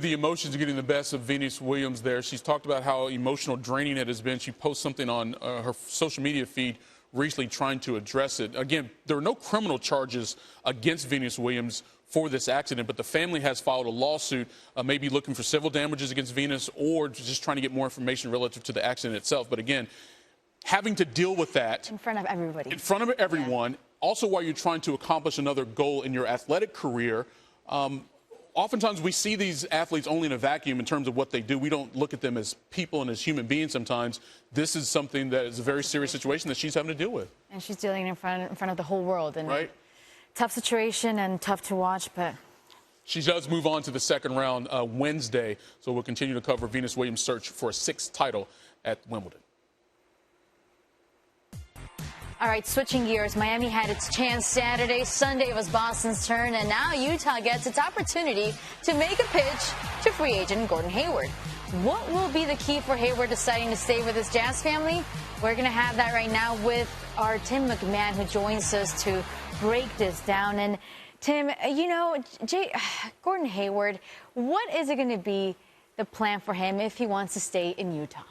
The emotions are getting the best of Venus Williams there. She's talked about how emotional draining it has been. She posted something on her social media feed recently trying to address it. Again, there are no criminal charges against Venus Williams for this accident, but the family has filed a lawsuit, maybe looking for civil damages against Venus or just trying to get more information relative to the accident itself. But again, having to deal with that in front of everybody, in front of everyone, also while you're trying to accomplish another goal in your athletic career. Oftentimes we see these athletes only in a vacuum in terms of what they do. We don't look at them as people and as human beings sometimes. This is something that is a very serious situation that she's having to deal with. And she's dealing in front of the whole world. And right. Tough situation and tough to watch, but she does move on to the second round Wednesday. So we'll continue to cover Venus Williams' search for a sixth title at Wimbledon. All right, switching gears, Miami had its chance Saturday. Sunday was Boston's turn, and now Utah gets its opportunity to make a pitch to free agent Gordon Hayward. What will be the key for Hayward deciding to stay with his Jazz family? We're going to have that right now with our Tim McMahon, who joins us to break this down. And Tim, you know, Gordon Hayward, what is it going to be the plan for him if he wants to stay in Utah?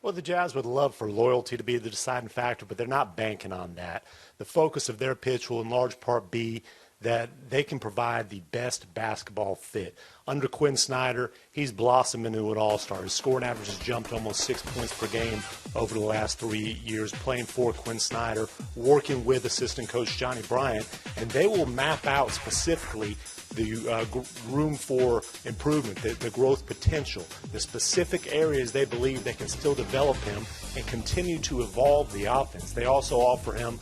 Well, the Jazz would love for loyalty to be the deciding factor, but they're not banking on that. The focus of their pitch will in large part be that they can provide the best basketball fit. Under Quinn Snyder, he's blossomed into an all-star. His scoring average has jumped almost 6 points per game over the last 3 years, playing for Quinn Snyder, working with assistant coach Johnny Bryant, and they will map out specifically the room for improvement, the growth potential, the specific areas they believe they can still develop him and continue to evolve the offense. They also offer him,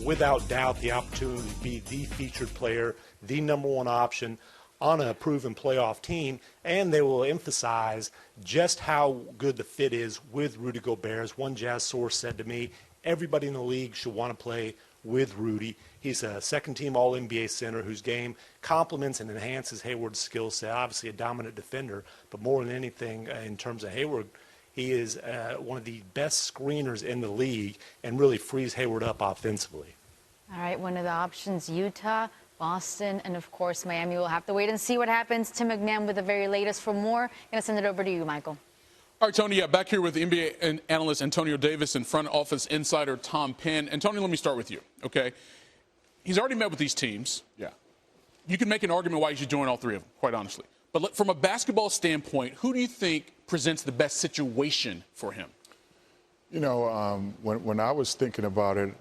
without doubt, the opportunity to be the featured player, the number one option on a proven playoff team, and they will emphasize just how good the fit is with Rudy Gobert. As one Jazz source said to me, everybody in the league should want to play with Rudy. He's a second-team All-NBA center whose game complements and enhances Hayward's skill set. Obviously a dominant defender, but more than anything in terms of Hayward, he is one of the best screeners in the league and really frees Hayward up offensively. All right, one of the options, Utah, Boston, and of course Miami. We'll have to wait and see what happens. Tim McMahon with the very latest. For more, I'm going to send it over to you, Michael. All right, Tony, back here with NBA analyst Antonio Davis and front office insider Tom Penn. Antonio, let me start with you, okay? He's already met with these teams. Yeah. You can make an argument why you should join all three of them, quite honestly. But from a basketball standpoint, who do you think presents the best situation for him? You know, when I was thinking about it,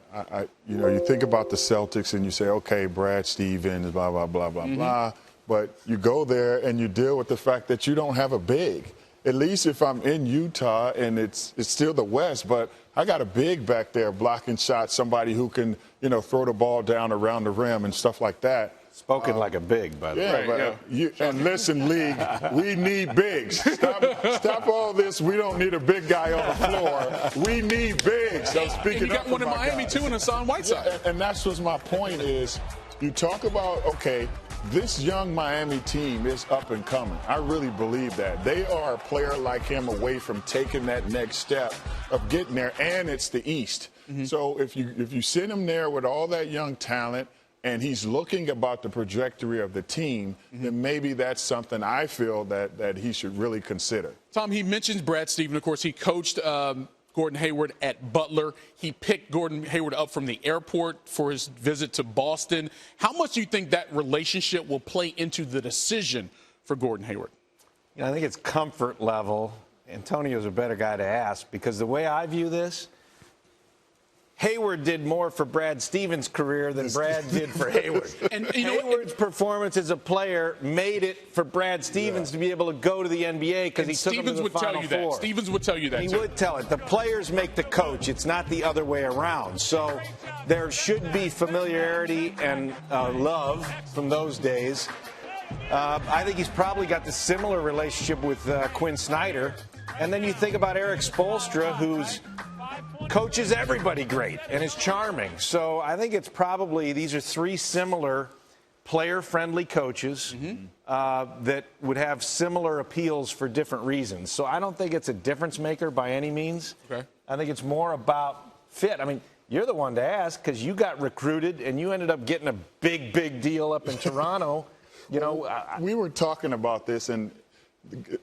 you think about the Celtics and you say, okay, Brad Stevens, blah, blah, blah, blah, blah. But you go there and you deal with the fact that you don't have a big. At least if I'm in Utah and it's still the West, but I got a big back there blocking shots, somebody who can, throw the ball down around the rim and stuff like that. Spoken like a big, by the way. Yeah. And listen, League, we need bigs. Stop all this. We don't need a big guy on the floor. We need bigs. So speaking and you got one in Miami, too, and Hassan Whiteside. Yeah, and that's what my point is. You talk about, okay, this young Miami team is up and coming. I really believe that. They are a player like him away from taking that next step of getting there, and it's the East. So if you send him there with all that young talent and he's looking about the trajectory of the team, then maybe that's something I feel that he should really consider. Tom, he mentions Brad Stevens. Of course, he coached Gordon Hayward at Butler. He picked Gordon Hayward up from the airport for his visit to Boston. How much do you think that relationship will play into the decision for Gordon Hayward? I think it's comfort level. Antonio's a better guy to ask, because the way I view this, Hayward did more for Brad Stevens' career than Brad did for Hayward. And Hayward's performance as a player made it for Brad Stevens to be able to go to the NBA because he took him to the Final Four. Stevens would tell you that. He would tell it. The players make the coach. It's not the other way around. So there should be familiarity and love from those days. I think he's probably got the similar relationship with Quinn Snyder. And then you think about Eric Spoelstra, who's coaches everybody great and is charming. So I think it's probably these are three similar player-friendly coaches that would have similar appeals for different reasons. So I don't think it's a difference maker by any means. Okay. I think it's more about fit. I mean, you're the one to ask because you got recruited and you ended up getting a big deal up in Toronto. You know, we were talking about this, and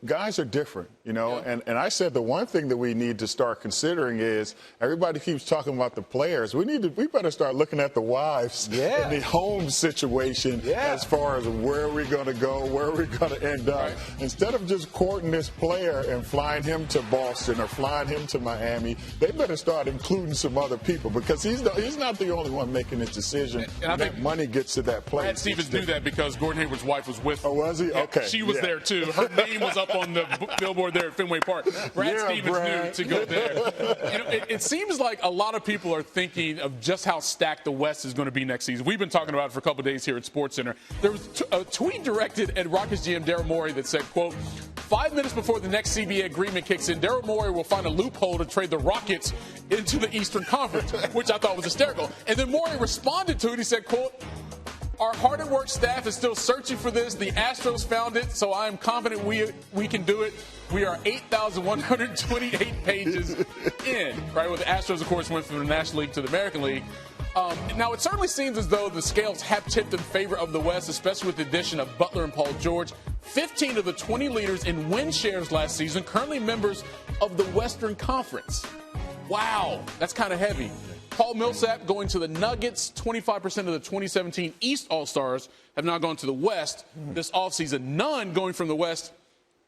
guys are different, you know, and I said the one thing that we need to start considering is everybody keeps talking about the players. We better start looking at the wives and the home situation as far as where we're going to go, where we're going to end up. Right. Instead of just courting this player and flying him to Boston or flying him to Miami, they better start including some other people because he's not the only one making this decision. And I think money gets to that place. Brad Stevens knew that because Gordon Hayward's wife was with him. Oh, was he? Okay. She was there, too. Her name was up on the billboard there at Fenway Park. Brad Stevens knew to go there. You know, it seems like a lot of people are thinking of just how stacked the West is going to be next season. We've been talking about it for a couple of days here at SportsCenter. There was a tweet directed at Rockets GM Daryl Morey that said, quote, 5 minutes before the next CBA agreement kicks in, Daryl Morey will find a loophole to trade the Rockets into the Eastern Conference, which I thought was hysterical. And then Morey responded to it. He said, quote, our hard-at-work staff is still searching for this. The Astros found it, so I am confident we can do it. We are 8,128 pages in, right? Well, the Astros, of course, went from the National League to the American League. Now, it certainly seems as though the scales have tipped in favor of the West, especially with the addition of Butler and Paul George. 15 of the 20 leaders in win shares last season, currently members of the Western Conference. Wow, that's kind of heavy. Paul Millsap going to the Nuggets. 25% of the 2017 East All-Stars have now gone to the West this offseason. None going from the West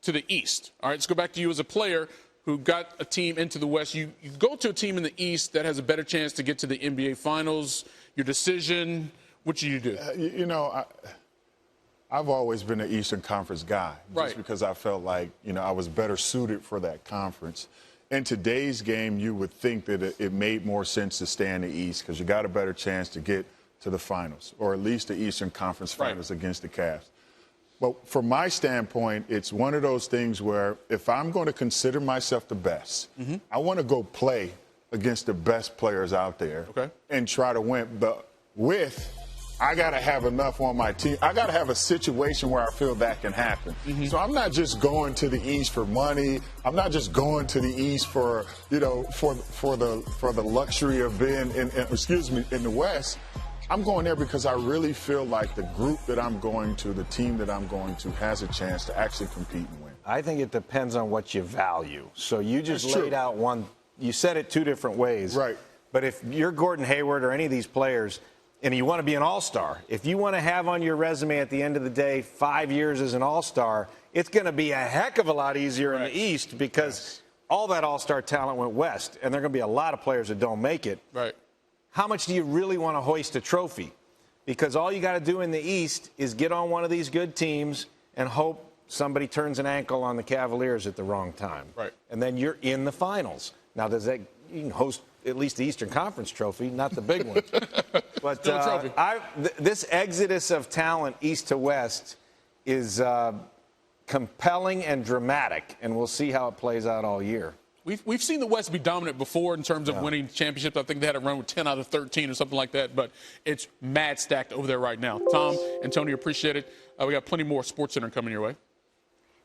to the East. All right, let's go back to you as a player who got a team into the West. You go to a team in the East that has a better chance to get to the NBA Finals. Your decision, what should you do? You know, I've always been an Eastern Conference guy just because I felt like, you know, I was better suited for that conference. In today's game, you would think that it made more sense to stay in the East because you got a better chance to get to the finals, or at least the Eastern Conference Finals against the Cavs. But from my standpoint, it's one of those things where if I'm going to consider myself the best, I want to go play against the best players out there and try to win. But I got to have enough on my team. I got to have a situation where I feel that can happen. So I'm not just going to the East for money. I'm not just going to the East for, you know, for the luxury of being in the West. I'm going there because I really feel like the group that I'm going to, the team that I'm going to, has a chance to actually compete and win. I think it depends on what you value. So you just laid out one. You said it two different ways. Right. But if you're Gordon Hayward or any of these players, and you want to be an all-star, if you want to have on your resume at the end of the day 5 years as an all-star, it's going to be a heck of a lot easier in the East because all that all-star talent went west, and there are going to be a lot of players that don't make it. Right. How much do you really want to hoist a trophy? Because all you got to do in the East is get on one of these good teams and hope somebody turns an ankle on the Cavaliers at the wrong time. Right. And then you're in the finals. Now, you can host at least the Eastern Conference trophy, not the big one. But this exodus of talent east to west is compelling and dramatic, and we'll see how it plays out all year. We've seen the West be dominant before in terms of winning championships. I think they had a run with 10 out of 13 or something like that, but it's mad stacked over there right now. Tom and Tony, appreciate it. We got plenty more SportsCenter coming your way.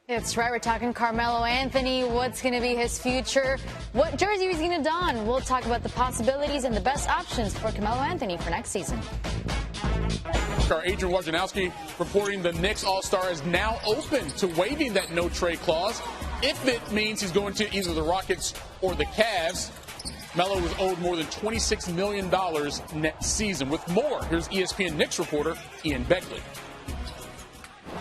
That's right. We're talking Carmelo Anthony. What's going to be his future? What jersey he's going to don? We'll talk about the possibilities and the best options for Carmelo Anthony for next season. Adrian Wojnarowski reporting the Knicks All-Star is now open to waiving that no-trade clause if it means he's going to either the Rockets or the Cavs. Melo was owed more than $26 million next season. With more, here's ESPN Knicks reporter Ian Begley.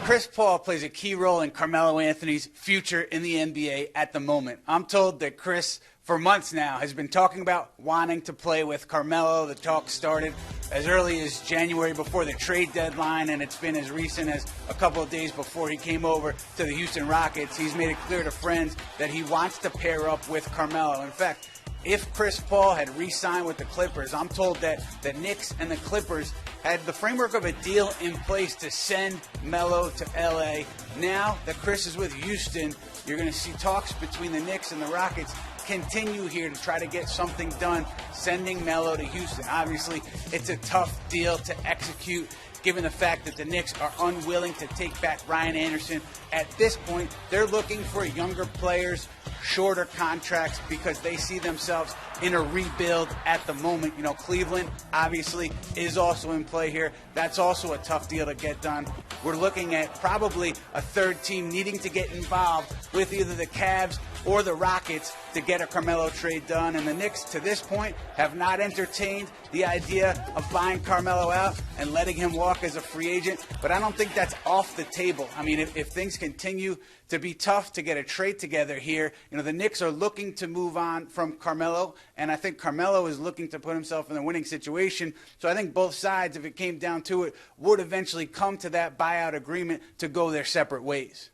Chris Paul plays a key role in Carmelo Anthony's future in the NBA at the moment. I'm told that Chris, for months now, has been talking about wanting to play with Carmelo. The talk started as early as January before the trade deadline, and it's been as recent as a couple of days before he came over to the Houston Rockets. He's made it clear to friends that he wants to pair up with Carmelo. In fact, if Chris Paul had re-signed with the Clippers, I'm told that the Knicks and the Clippers had the framework of a deal in place to send Melo to L.A. Now that Chris is with Houston, you're going to see talks between the Knicks and the Rockets continue here to try to get something done, sending Melo to Houston. Obviously, it's a tough deal to execute, given the fact that the Knicks are unwilling to take back Ryan Anderson. At this point, they're looking for younger players, shorter contracts, because they see themselves in a rebuild at the moment. You know, Cleveland obviously is also in play here. That's also a tough deal to get done. we're looking at probably a third team needing to get involved with either the Cavs or the Rockets to get a Carmelo trade done. And the Knicks, to this point, have not entertained the idea of buying Carmelo out and letting him walk as a free agent. But I don't think that's off the table. I mean, if things continue to be tough to get a trade together here, the Knicks are looking to move on from Carmelo, and I think Carmelo is looking to put himself in a winning situation. So I think both sides, if it came down to it, would eventually come to that buyout agreement to go their separate ways.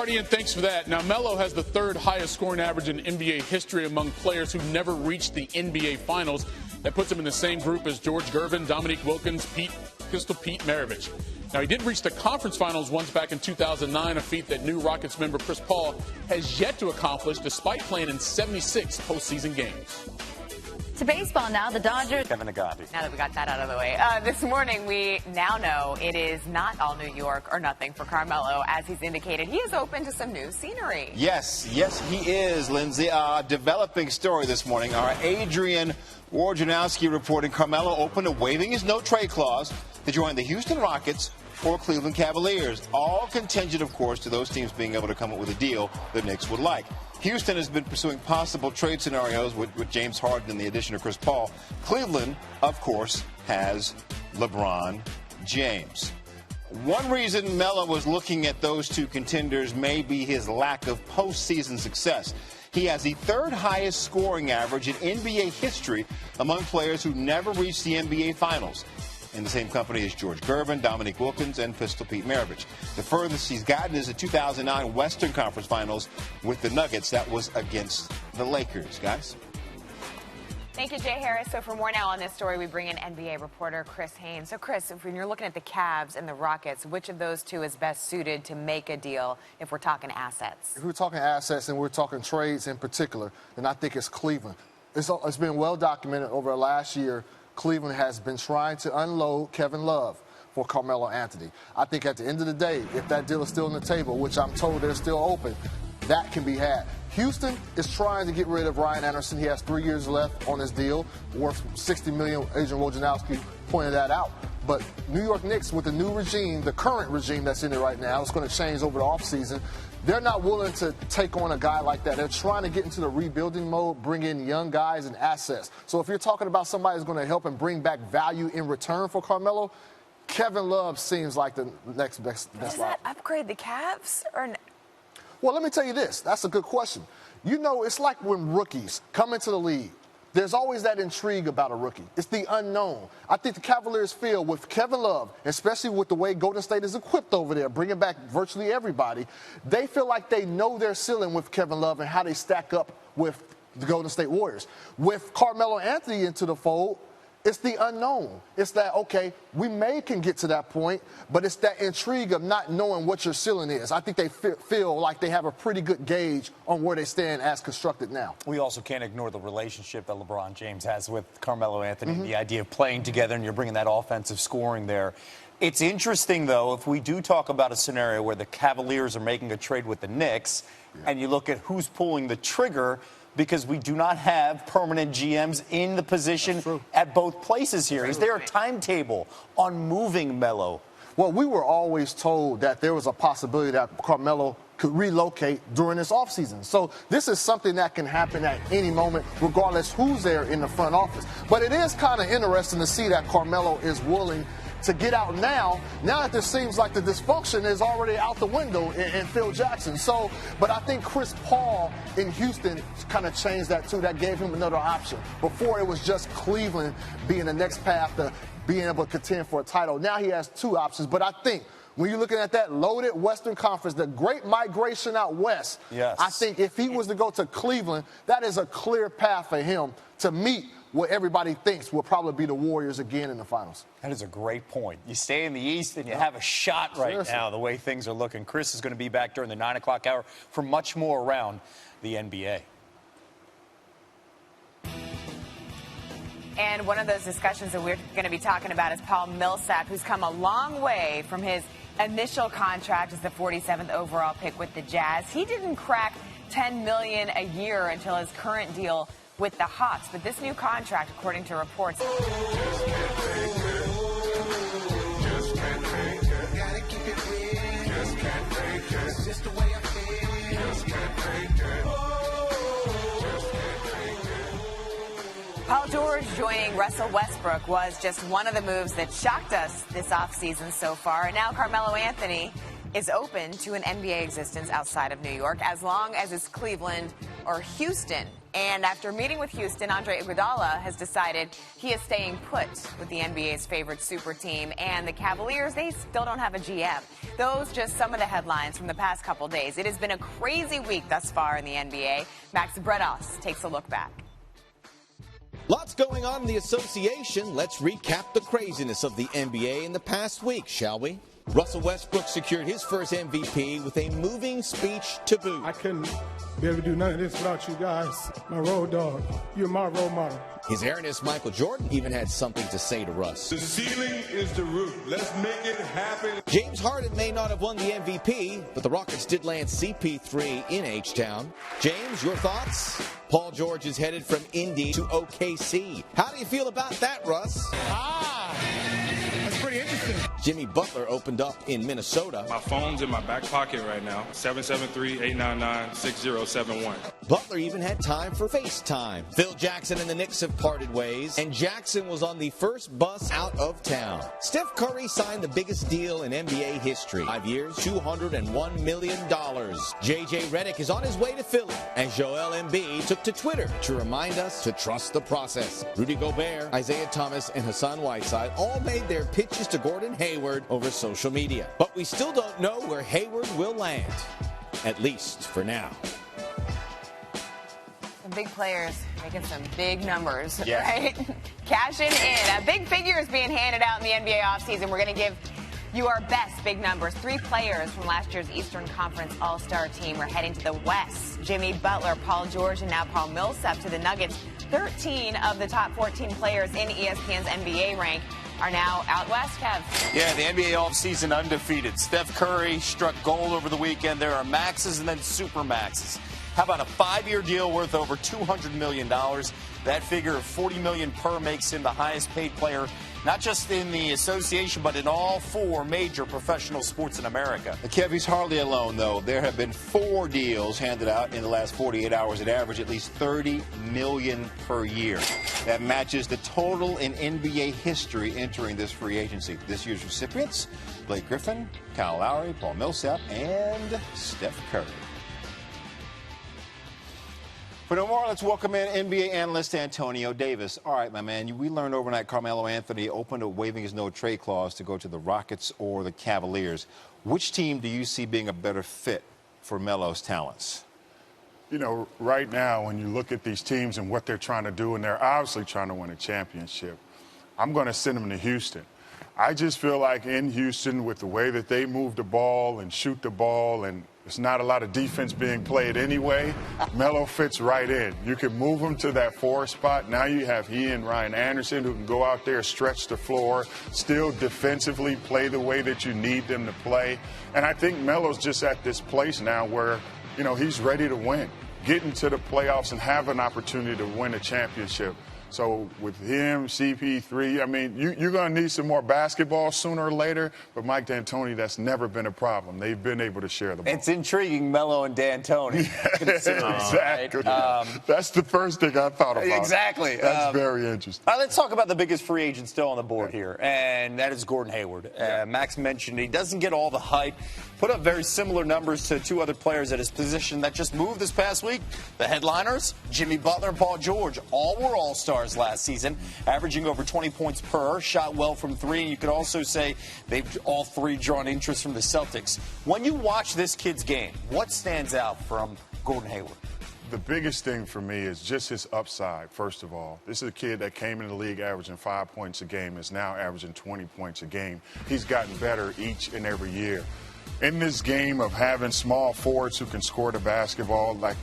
Ian, thanks for that. Now, Melo has the third highest scoring average in NBA history among players who never reached the NBA Finals. That puts him in the same group as George Gervin, Dominique Wilkins, Pistol Pete Maravich. Now, he did reach the conference finals once back in 2009, a feat that new Rockets member Chris Paul has yet to accomplish despite playing in 76 postseason games. To baseball now, the Dodgers. Kevin Agati. Now that we got that out of the way, this morning we now know it is not all New York or nothing for Carmelo. As he's indicated, he is open to some new scenery. Yes, he is, Lindsay. Developing story this morning. Our Adrian Wojnarowski reporting Carmelo open to waiving his no-trade clause to join the Houston Rockets or Cleveland Cavaliers. All contingent, of course, to those teams being able to come up with a deal the Knicks would like. Houston has been pursuing possible trade scenarios with James Harden and the addition of Chris Paul. Cleveland, of course, has LeBron James. One reason Melo was looking at those two contenders may be his lack of postseason success. He has the third highest scoring average in NBA history among players who never reached the NBA Finals. In the same company as George Gervin, Dominique Wilkins, and Pistol Pete Maravich. The furthest he's gotten is the 2009 Western Conference Finals with the Nuggets. That was against the Lakers, guys. Thank you, Jay Harris. So for more now on this story, we bring in NBA reporter Chris Haynes. So, Chris, when you're looking at the Cavs and the Rockets, which of those two is best suited to make a deal if we're talking assets? If we're talking assets and we're talking trades in particular, then I think it's Cleveland. It's been well documented over the last year. Cleveland has been trying to unload Kevin Love for Carmelo Anthony. I think at the end of the day, if that deal is still on the table, which I'm told they're still open, that can be had. Houston is trying to get rid of Ryan Anderson. He has 3 years left on his deal, worth $60 million. Adrian Wojnarowski pointed that out. But New York Knicks, with the new regime, the current regime that's in it right now, it's going to change over the offseason. They're not willing to take on a guy like that. They're trying to get into the rebuilding mode, bring in young guys and assets. So if you're talking about somebody who's going to help and bring back value in return for Carmelo, Kevin Love seems like the next best Does lot. that upgrade the Cavs? Well, let me tell you this. That's a good question. It's like when rookies come into the league. There's always that intrigue about a rookie. It's the unknown. I think the Cavaliers feel with Kevin Love, especially with the way Golden State is equipped over there, bringing back virtually everybody, they feel like they know their ceiling with Kevin Love and how they stack up with the Golden State Warriors. With Carmelo Anthony into the fold, it's the unknown. It's that, okay, we can get to that point, but it's that intrigue of not knowing what your ceiling is. I think they feel like they have a pretty good gauge on where they stand as constructed now. We also can't ignore the relationship that LeBron James has with Carmelo Anthony, the idea of playing together, and you're bringing that offensive scoring there. It's interesting, though, if we do talk about a scenario where the Cavaliers are making a trade with the Knicks, and you look at who's pulling the trigger, because we do not have permanent GMs in the position at both places here. Is there a timetable on moving Melo? Well, we were always told that there was a possibility that Carmelo could relocate during this offseason. So this is something that can happen at any moment, regardless who's there in the front office. But it is kind of interesting to see that Carmelo is willing to get out now that there seems like the dysfunction is already out the window in Phil Jackson. So, but I think Chris Paul in Houston kind of changed that too. That gave him another option. Before it was just Cleveland being the next path to being able to contend for a title. Now he has two options. But I think when you're looking at that loaded Western Conference, the great migration out west, I think if he was to go to Cleveland, that is a clear path for him to meet what everybody thinks will probably be the Warriors again in the finals. That is a great point. You stay in the East and you have a shot right now, the way things are looking. Chris is going to be back during the 9 o'clock hour for much more around the NBA. And one of those discussions that we're going to be talking about is Paul Millsap, who's come a long way from his initial contract as the 47th overall pick with the Jazz. He didn't crack $10 million a year until his current deal with the Hawks, but this new contract, according to reports, joining Russell Westbrook was just one of the moves that shocked us this offseason so far. And now Carmelo Anthony is open to an NBA existence outside of New York, as long as it's Cleveland or Houston. And after meeting with Houston, Andre Iguodala has decided he is staying put with the NBA's favorite super team. And the Cavaliers, they still don't have a GM. Those just some of the headlines from the past couple days. It has been a crazy week thus far in the NBA. Max Bredos takes a look back. Lots going on in the association. Let's recap the craziness of the NBA in the past week, shall we? Russell Westbrook secured his first MVP with a moving speech to boot. I couldn't be able to do none of this without you guys. My road dog. You're my role model. His Airness Michael Jordan even had something to say to Russ. The ceiling is the roof. Let's make it happen. James Harden may not have won the MVP, but the Rockets did land CP3 in H-Town. James, your thoughts? Paul George is headed from Indy to OKC. How do you feel about that, Russ? That's pretty interesting. Jimmy Butler opened up in Minnesota. My phone's in my back pocket right now. 773-899-6071. Butler even had time for FaceTime. Phil Jackson and the Knicks have parted ways, and Jackson was on the first bus out of town. Steph Curry signed the biggest deal in NBA history. 5 years, $201 million. J.J. Redick is on his way to Philly, and Joel Embiid took to Twitter to remind us to trust the process. Rudy Gobert, Isaiah Thomas, and Hassan Whiteside all made their pitches to Gordon Hayward over social media. But we still don't know where Hayward will land, at least for now. Some big players making some big numbers, right? Cashing in. Big figures being handed out in the NBA offseason. We're going to give you our best big numbers. 3 players from last year's Eastern Conference All-Star team are heading to the West. Jimmy Butler, Paul George, and now Paul Millsap to the Nuggets. 13 of the top 14 players in ESPN's NBA rank are now out west, Kev. Yeah, the NBA offseason undefeated. Steph Curry struck gold over the weekend. There are maxes and then super maxes. How about a 5-year deal worth over $200 million? That figure of $40 million per makes him the highest paid player, not just in the association, but in all 4 major professional sports in America. Kev, he's hardly alone, though. There have been 4 deals handed out in the last 48 hours that average at least $30 million per year. That matches the total in NBA history entering this free agency. This year's recipients, Blake Griffin, Kyle Lowry, Paul Millsap, and Steph Curry. For no more, let's welcome in NBA analyst Antonio Davis. All right, my man, we learned overnight Carmelo Anthony open to waiving his no-trade clause to go to the Rockets or the Cavaliers. Which team do you see being a better fit for Melo's talents? You know, right now, when you look at these teams and what they're trying to do, and they're obviously trying to win a championship, I'm going to send them to Houston. I just feel like in Houston, with the way that they move the ball and shoot the ball, and there's not a lot of defense being played anyway, Melo fits right in. You can move him to that 4 spot. Now you have he and Ryan Anderson who can go out there, stretch the floor, still defensively play the way that you need them to play. And I think Melo's just at this place now where, you know, he's ready to win, get into the playoffs and have an opportunity to win a championship. So with him, CP3, I mean, you're going to need some more basketball sooner or later. But Mike D'Antoni, that's never been a problem. They've been able to share the ball. It's intriguing, Melo and D'Antoni. Exactly. That's the first thing I thought about. Exactly. That's very interesting. All right, let's talk about the biggest free agent still on the board here, and that is Gordon Hayward. Max mentioned he doesn't get all the hype. Put up very similar numbers to 2 other players at his position that just moved this past week. The headliners, Jimmy Butler and Paul George, all were all-stars last season, averaging over 20 points per, shot well from 3, and you could also say they've all 3 drawn interest from the Celtics. When you watch this kid's game, what stands out from Gordon Hayward? The biggest thing for me is just his upside, first of all. This is a kid that came into the league averaging 5 points a game, is now averaging 20 points a game. He's gotten better each and every year. In this game of having small forwards who can score the basketball, like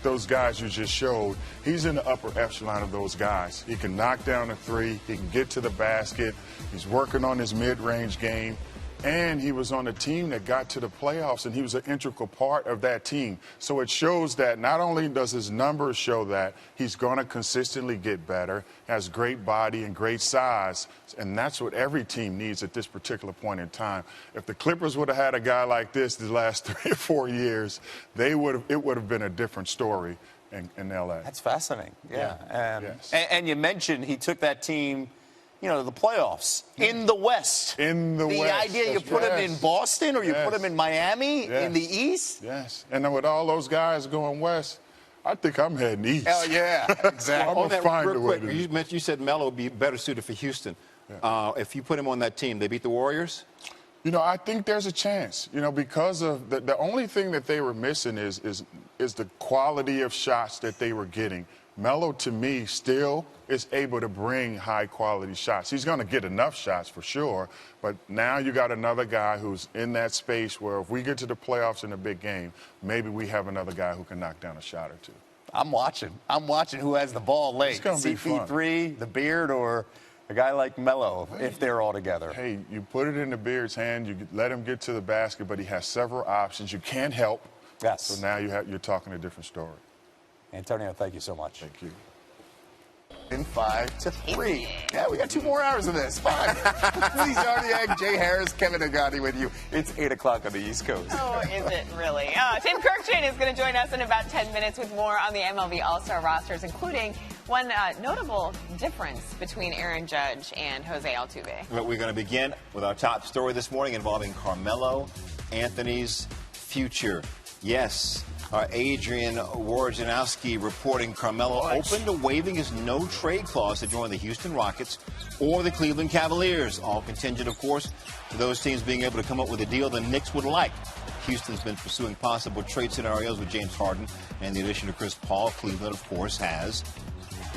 those guys you just showed, he's in the upper echelon of those guys. He can knock down a 3, he can get to the basket, he's working on his mid-range game, and he was on a team that got to the playoffs, and he was an integral part of that team. So it shows that not only does his numbers show that he's going to consistently get better, has great body and great size, and that's what every team needs at this particular point in time. If the Clippers would have had a guy like this the last 3 or 4 years, it would have been a different story. in L.A. That's fascinating. Yeah. Yes. And you mentioned he took that team, to the playoffs in the West. In the West. The idea you put him in Boston or you put him in Miami in the East? Yes. And with all those guys going west, I think I'm heading east. Oh, yeah, exactly. I'm going to find a way quick, to you said Melo would be better suited for Houston. If you put him on that team, they beat the Warriors? I think there's a chance, because of the only thing that they were missing is the quality of shots that they were getting. Melo, to me, still is able to bring high-quality shots. He's going to get enough shots for sure, but now you got another guy who's in that space where if we get to the playoffs in a big game, maybe we have another guy who can knock down a shot or two. I'm watching who has the ball late. It's going to be fun. CP3, the Beard, or a guy like Melo, if they're all together. Hey, you put it in the Beard's hand, you let him get to the basket, but he has several options. You can't help. Yes. So now you're talking a different story. Antonio, thank you so much. Thank you. In 5-3. Yeah, we got 2 more hours of this. Fine. Lee Jardiak, Jay Harris, Kevin Agati with you. It's 8 o'clock on the East Coast. Oh, is it really? Tim Kirkchin is going to join us in about 10 minutes with more on the MLB All-Star rosters, including one notable difference between Aaron Judge and Jose Altuve. But we're going to begin with our top story this morning involving Carmelo Anthony's future. Yes. Adrian Wojnarowski reporting Carmelo open to waiving his no-trade clause to join the Houston Rockets or the Cleveland Cavaliers. All contingent, of course, to those teams being able to come up with a deal the Knicks would like. Houston's been pursuing possible trade scenarios with James Harden and the addition of Chris Paul. Cleveland, of course, has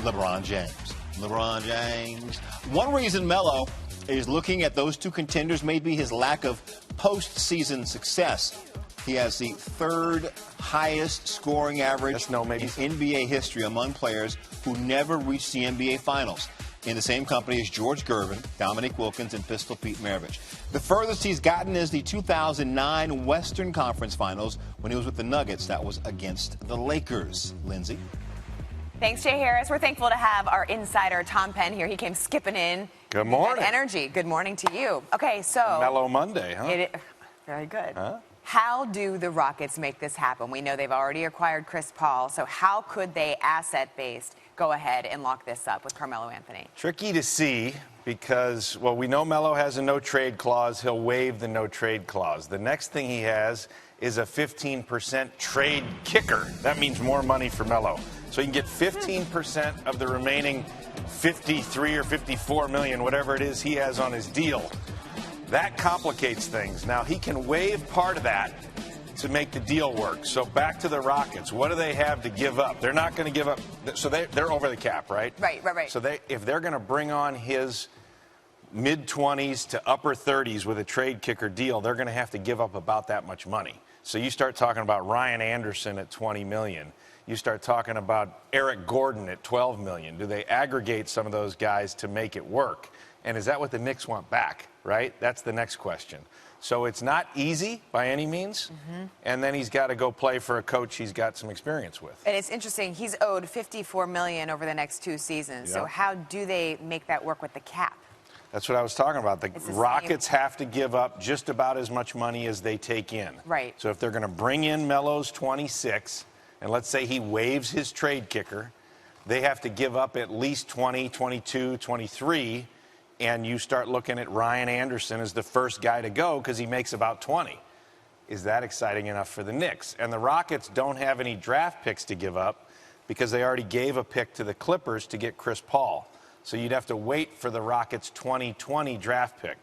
LeBron James. LeBron James. One reason Melo is looking at those two contenders may be his lack of postseason success. He has the 3rd highest scoring average in NBA history among players who never reached the NBA Finals. In the same company as George Gervin, Dominique Wilkins, and Pistol Pete Maravich. The furthest he's gotten is the 2009 Western Conference Finals when he was with the Nuggets. That was against the Lakers. Lindsay. Thanks, Jay Harris. We're thankful to have our insider, Tom Penn, here. He came skipping in. Good morning. Energy. Good morning to you. Okay, so. Mellow Monday, huh? Very good. Huh? How do the Rockets make this happen? We know they've already acquired Chris Paul, so how could they, asset-based, go ahead and lock this up with Carmelo Anthony? Tricky to see because, well, we know Melo has a no-trade clause. He'll waive the no-trade clause. The next thing he has is a 15% trade kicker. That means more money for Melo. So he can get 15% of the remaining 53 or 54 million, whatever it is he has on his deal. That complicates things. Now, he can waive part of that to make the deal work. So back to the Rockets. What do they have to give up? They're not going to give up. So they're over the cap, right? Right. So if they're going to bring on his mid-20s to upper 30s with a trade kicker deal, they're going to have to give up about that much money. So you start talking about Ryan Anderson at $20 million. You start talking about Eric Gordon at $12 million. Do they aggregate some of those guys to make it work? And is that what the Knicks want back, right? That's the next question. So it's not easy by any means. And then he's got to go play for a coach he's got some experience with. And it's interesting. He's owed $54 million over the next 2 seasons. Yeah. So how do they make that work with the cap? That's what I was talking about. The Rockets have to give up just about as much money as they take in. Right. So if they're going to bring in Melo's 26, and let's say he waives his trade kicker, they have to give up at least 20, 22, 23, and you start looking at Ryan Anderson as the first guy to go because he makes about 20. Is that exciting enough for the Knicks? And the Rockets don't have any draft picks to give up because they already gave a pick to the Clippers to get Chris Paul. So you'd have to wait for the Rockets' 2020 draft pick.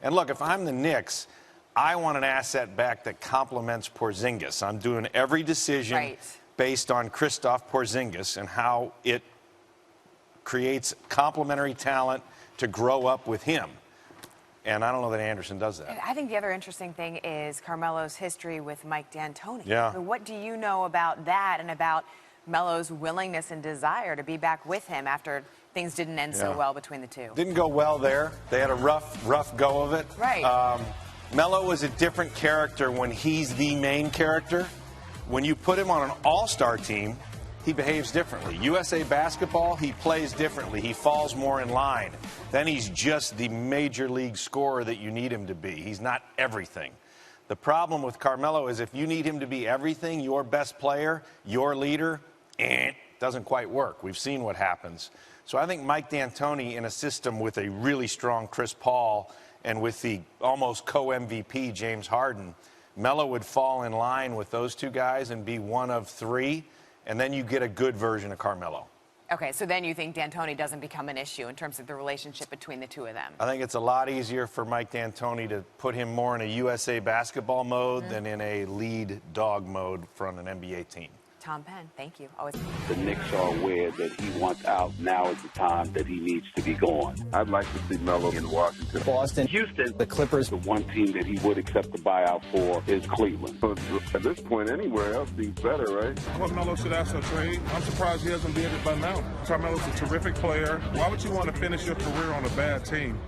And look, if I'm the Knicks, I want an asset back that complements Porzingis. I'm doing every decision based on Kristaps Porzingis and how it creates complementary talent to grow up with him. And I don't know that Anderson does that. And I think the other interesting thing is Carmelo's history with Mike D'Antoni. Yeah. So what do you know about that and about Melo's willingness and desire to be back with him after things didn't end so well between the two? Didn't go well there. They had a rough go of it. Right. Melo is a different character when he's the main character. When you put him on an all-star team, he behaves differently. USA basketball, he plays differently. He falls more in line. Then he's just the major league scorer that you need him to be. He's not everything. The problem with Carmelo is if you need him to be everything, your best player, your leader, doesn't quite work. We've seen what happens. So I think Mike D'Antoni, in a system with a really strong Chris Paul and with the almost co-MVP James Harden, Melo would fall in line with those two guys and be one of three, and then you get a good version of Carmelo. Okay, so then you think D'Antoni doesn't become an issue in terms of the relationship between the two of them? I think it's a lot easier for Mike D'Antoni to put him more in a USA basketball mode than in a lead dog mode from an NBA team. Tom Penn, thank you. Always. The Knicks are aware that he wants out. Now is the time that he needs to be gone. I'd like to see Melo in Washington. Boston, Houston, the Clippers. The one team that he would accept the buyout for is Cleveland. At this point, anywhere else seems better, right? Well, Melo should ask a trade. I'm surprised he hasn't did it by now. Carmelo's a terrific player. Why would you want to finish your career on a bad team?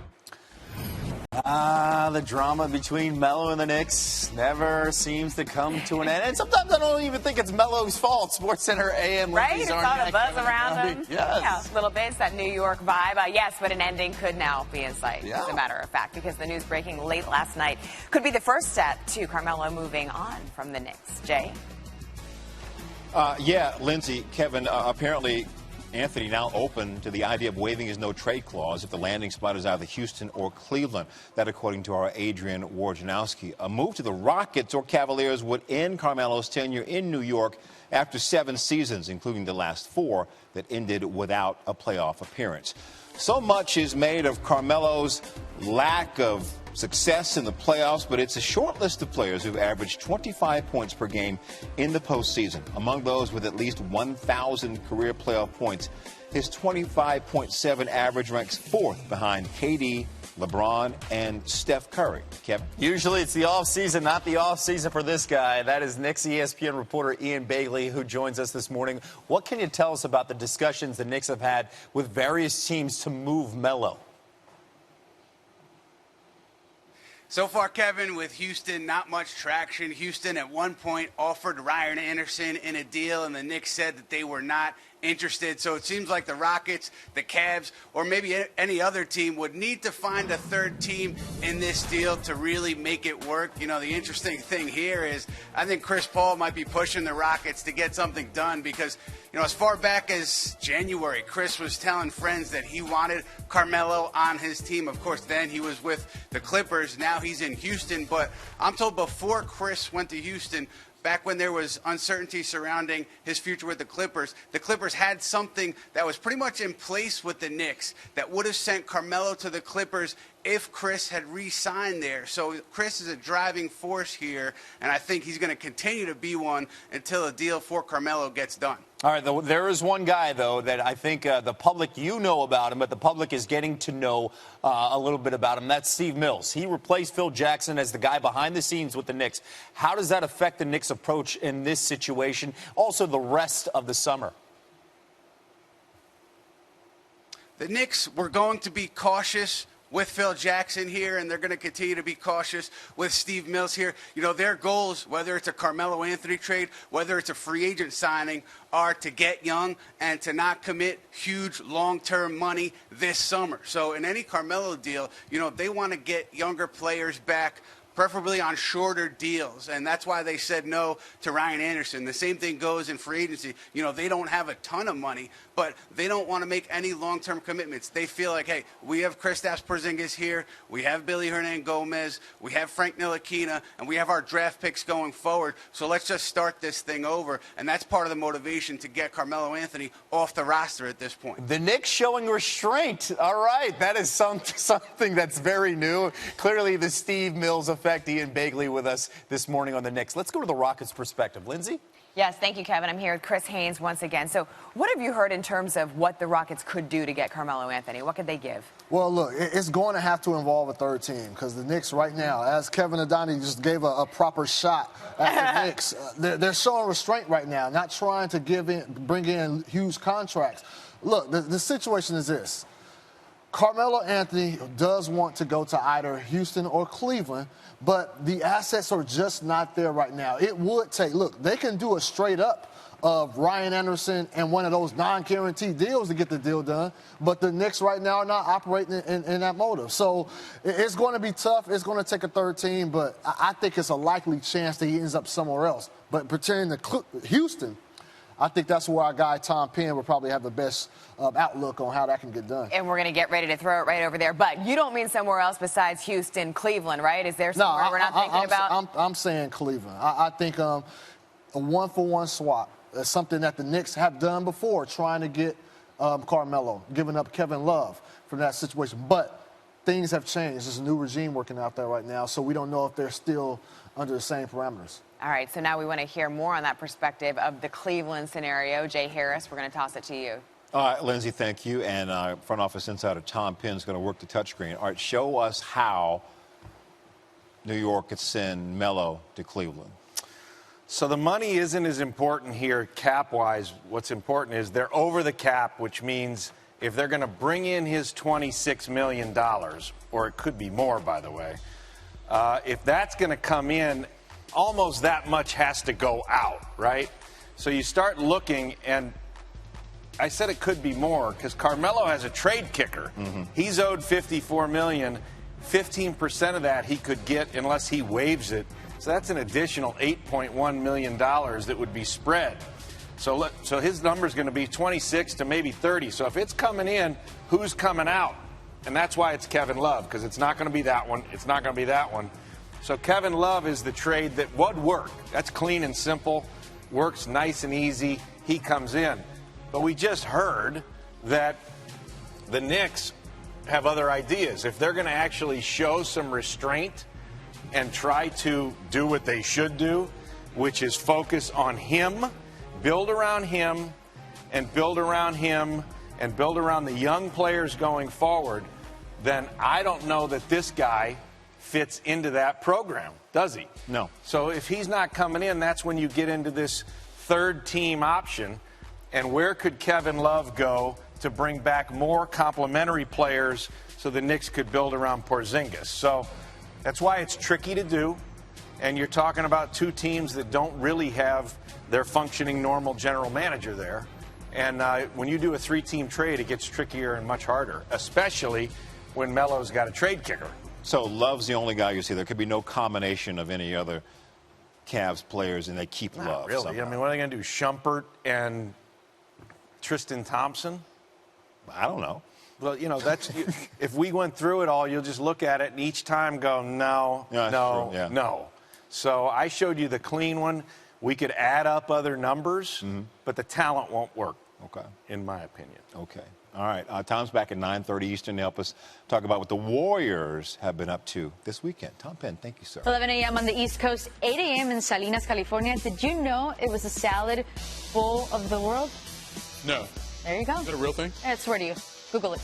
The drama between Melo and the Knicks never seems to come to an end. And sometimes I don't even think it's Melo's fault. SportsCenter AM. Right? It's all the buzz around him. Yes. Yeah, a little bit. It's that New York vibe. Yes, but an ending could now be in sight, as a matter of fact, because the news breaking late last night could be the first step to Carmelo moving on from the Knicks. Jay? Yeah, Lindsay, Kevin, apparently Anthony now open to the idea of waiving his no-trade clause if the landing spot is either Houston or Cleveland. That, according to our Adrian Wojnarowski. A move to the Rockets or Cavaliers would end Carmelo's tenure in New York after 7 seasons, including the last 4 that ended without a playoff appearance. So much is made of Carmelo's lack of success in the playoffs, but it's a short list of players who've averaged 25 points per game in the postseason. Among those with at least 1,000 career playoff points, his 25.7 average ranks 4th behind KD, LeBron, and Steph Curry. Kevin? Usually it's the offseason, not the offseason for this guy. That is Knicks ESPN reporter Ian Bailey, who joins us this morning. What can you tell us about the discussions the Knicks have had with various teams to move Melo? So far, Kevin, with Houston, not much traction. Houston at one point offered Ryan Anderson in a deal, and the Knicks said that they were not interested. So it seems like the Rockets, the Cavs, or maybe any other team would need to find a third team in this deal to really make it work. You know, the interesting thing here is I think Chris Paul might be pushing the Rockets to get something done because, you know, as far back as January, Chris was telling friends that he wanted Carmelo on his team. Of course, then he was with the Clippers. Now he's in Houston. But I'm told before Chris went to Houston, back when there was uncertainty surrounding his future with the Clippers had something that was pretty much in place with the Knicks that would have sent Carmelo to the Clippers if Chris had re-signed there. So Chris is a driving force here, and I think he's going to continue to be one until a deal for Carmelo gets done. All right, there is one guy, though, that I think the public, you know about him, but the public is getting to know a little bit about him. That's Steve Mills. He replaced Phil Jackson as the guy behind the scenes with the Knicks. How does that affect the Knicks' approach in this situation, also the rest of the summer? The Knicks were going to be cautious with Phil Jackson here, and they're going to continue to be cautious with Steve Mills here. You know, their goals, whether it's a Carmelo Anthony trade, whether it's a free agent signing, are to get young and to not commit huge long-term money this summer. So in any Carmelo deal, you know, they want to get younger players back, preferably on shorter deals, and that's why they said no to Ryan Anderson. The same thing goes in free agency. You know, they don't have a ton of money, but they don't want to make any long-term commitments. They feel like, hey, we have Kristaps Porzingis here, we have Billy Hernangomez, we have Frank Ntilikina, and we have our draft picks going forward, so let's just start this thing over, and that's part of the motivation to get Carmelo Anthony off the roster at this point. The Knicks showing restraint. All right, that is something that's very new. Clearly the Steve Mills effect. Ian Bailey with us this morning on the Knicks. Let's go to the Rockets' perspective. Lindsay? Yes, thank you, Kevin. I'm here with Chris Haynes once again. So what have you heard in terms of what the Rockets could do to get Carmelo Anthony? What could they give? Well, look, it's going to have to involve a third team because the Knicks right now, as Kevin Adani just gave a proper shot at the Knicks, they're showing restraint right now, not trying to bring in huge contracts. Look, the situation is this. Carmelo Anthony does want to go to either Houston or Cleveland, but the assets are just not there right now. It would take, look, they can do a straight up of Ryan Anderson and one of those non-guaranteed deals to get the deal done, but the Knicks right now are not operating in that motive. So it's going to be tough. It's going to take a third team, but I think it's a likely chance that he ends up somewhere else. But pertaining to Houston, I think that's where our guy Tom Penn will probably have the best outlook on how that can get done. And we're going to get ready to throw it right over there. But you don't mean somewhere else besides Houston, Cleveland, right? Is there somewhere we're not thinking about? I'm saying Cleveland. I think a one-for-one swap is something that the Knicks have done before, trying to get Carmelo, giving up Kevin Love from that situation. But things have changed. There's a new regime working out there right now, so we don't know if they're still under the same parameters. All right, so now we want to hear more on that perspective of the Cleveland scenario. Jay Harris, we're going to toss it to you. All right, Lindsay, thank you. And front office insider Tom Penn is going to work the touchscreen. All right, show us how New York could send Melo to Cleveland. So the money isn't as important here cap-wise. What's important is they're over the cap, which means if they're going to bring in his $26 million, or it could be more, by the way, if that's going to come in, almost that much has to go out, right? So you start looking, and I said it could be more because Carmelo has a trade kicker. He's owed $54 million. 15% of that he could get unless he waives it. So that's an additional $8.1 million that would be spread. So his number is going to be 26 to maybe 30. So if it's coming in, who's coming out? And that's why it's Kevin Love, because it's not going to be that one. It's not going to be that one. So Kevin Love is the trade that would work. That's clean and simple, works nice and easy. He comes in. But we just heard that the Knicks have other ideas. If they're going to actually show some restraint and try to do what they should do, which is focus on him, build around him, and build around him, and build around the young players going forward, then I don't know that this guy fits into that program, does he? No. So if he's not coming in, that's when you get into this third team option. And where could Kevin Love go to bring back more complementary players so the Knicks could build around Porzingis? So that's why it's tricky to do. And you're talking about two teams that don't really have their functioning normal general manager there. And when you do a three-team trade, it gets trickier and much harder, especially when Melo's got a trade kicker. So Love's the only guy you see. There could be no combination of any other Cavs players, and they keep Not Love. really. Somehow. I mean, what are they going to do? Shumpert and Tristan Thompson? I don't know. Well, you know, that's if we went through it all, you'll just look at it and each time go, no, Yeah, no, true, yeah. no. So I showed you the clean one. We could add up other numbers, but the talent won't work, Okay. in my opinion. Okay. All right. Tom's back at 9:30 Eastern to help us talk about what the Warriors have been up to this weekend. Tom Penn, thank you, sir. 11 a.m. on the East Coast, 8 a.m. in Salinas, California. Did you know it was a salad bowl of the world? No. There you go. Is that a real thing? I swear to you. Google it.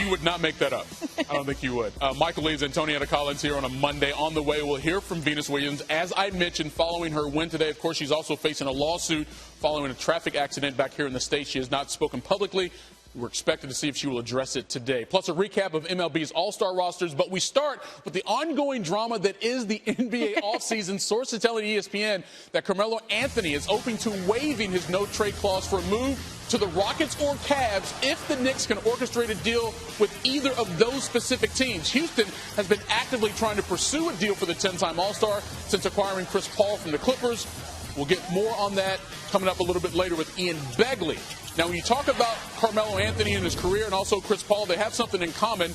You would not make that up. I don't think you would. Michael Lee's Antonietta Collins here on a Monday. On the way, we'll hear from Venus Williams. As I mentioned, following her win today, of course, she's also facing a lawsuit following a traffic accident back here in the States. She has not spoken publicly. We're expected to see if she will address it today. Plus a recap of MLB's All-Star rosters. But we start with the ongoing drama that is the NBA offseason. Sources telling ESPN that Carmelo Anthony is open to waiving his no-trade clause for a move to the Rockets or Cavs if the Knicks can orchestrate a deal with either of those specific teams. Houston has been actively trying to pursue a deal for the 10-time All-Star since acquiring Chris Paul from the Clippers. We'll get more on that coming up a little bit later with Ian Begley. Now, when you talk about Carmelo Anthony and his career and also Chris Paul, they have something in common,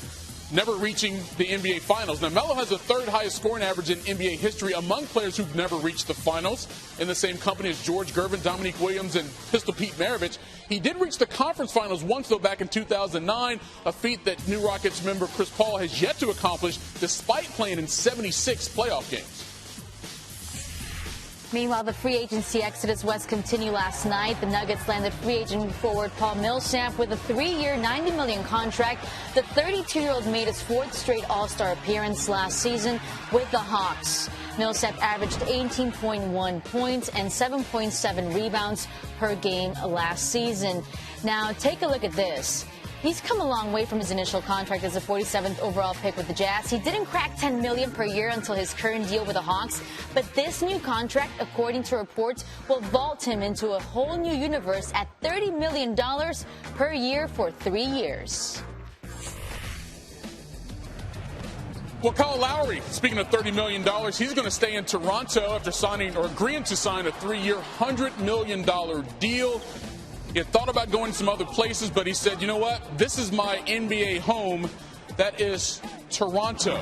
never reaching the NBA Finals. Now, Melo has the third highest scoring average in NBA history among players who've never reached the Finals. In the same company as George Gervin, Dominique Williams, and Pistol Pete Maravich. He did reach the Conference Finals once, though, back in 2009, a feat that New Rockets member Chris Paul has yet to accomplish despite playing in 76 playoff games. Meanwhile, the free agency exodus west continued last night. The Nuggets landed free agent forward Paul Millsap with a 3-year, $90 million contract. The 32-year-old made his fourth straight All-Star appearance last season with the Hawks. Millsap averaged 18.1 points and 7.7 rebounds per game last season. Now, take a look at this. He's come a long way from his initial contract as a 47th overall pick with the Jazz. He didn't crack $10 million per year until his current deal with the Hawks. But this new contract, according to reports, will vault him into a whole new universe at $30 million per year for 3 years. Well, Kyle Lowry, speaking of $30 million, he's going to stay in Toronto after signing or agreeing to sign a 3-year, $100 million deal. He had thought about going to some other places, but he said, you know what? This is my NBA home. That is Toronto.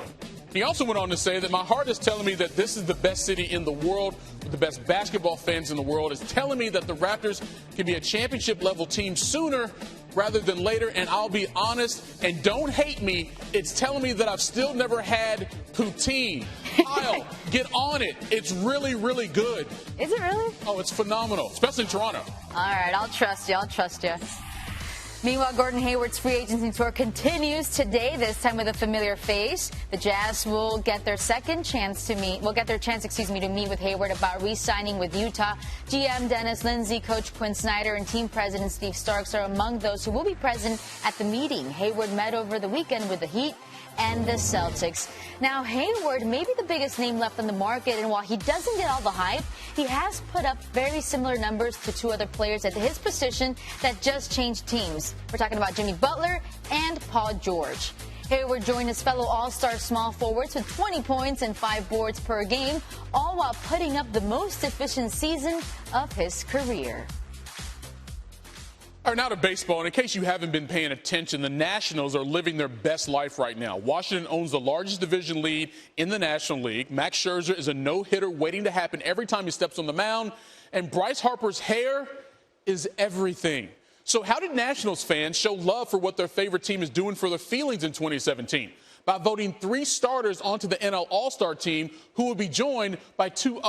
He also went on to say that my heart is telling me that this is the best city in the world, with the best basketball fans in the world. It's telling me that the Raptors can be a championship-level team sooner rather than later, and I'll be honest, and don't hate me, it's telling me that I've still never had poutine. Kyle, get on it. It's really, really good. Is it really? Oh, it's phenomenal, especially in Toronto. All right, I'll trust you. I'll trust you. Meanwhile, Gordon Hayward's free agency tour continues today, this time with a familiar face. The Jazz will get their chance to meet with Hayward about re-signing with Utah. GM Dennis Lindsey, Coach Quinn Snyder, and team president Steve Starks are among those who will be present at the meeting. Hayward met over the weekend with the Heat and the Celtics. Now, Hayward may be the biggest name left on the market, and while he doesn't get all the hype, he has put up very similar numbers to two other players at his position that just changed teams. We're talking about Jimmy Butler and Paul George. Hayward joined his fellow All-Star small forwards with 20 points and 5 boards per game, all while putting up the most efficient season of his career. All right, now to baseball. And in case you haven't been paying attention, the Nationals are living their best life right now. Washington owns the largest division lead in the National League. Max Scherzer is a no-hitter waiting to happen every time he steps on the mound. And Bryce Harper's hair is everything. So how did Nationals fans show love for what their favorite team is doing for their feelings in 2017? By voting 3 starters onto the NL All-Star team, who will be joined by 2 others.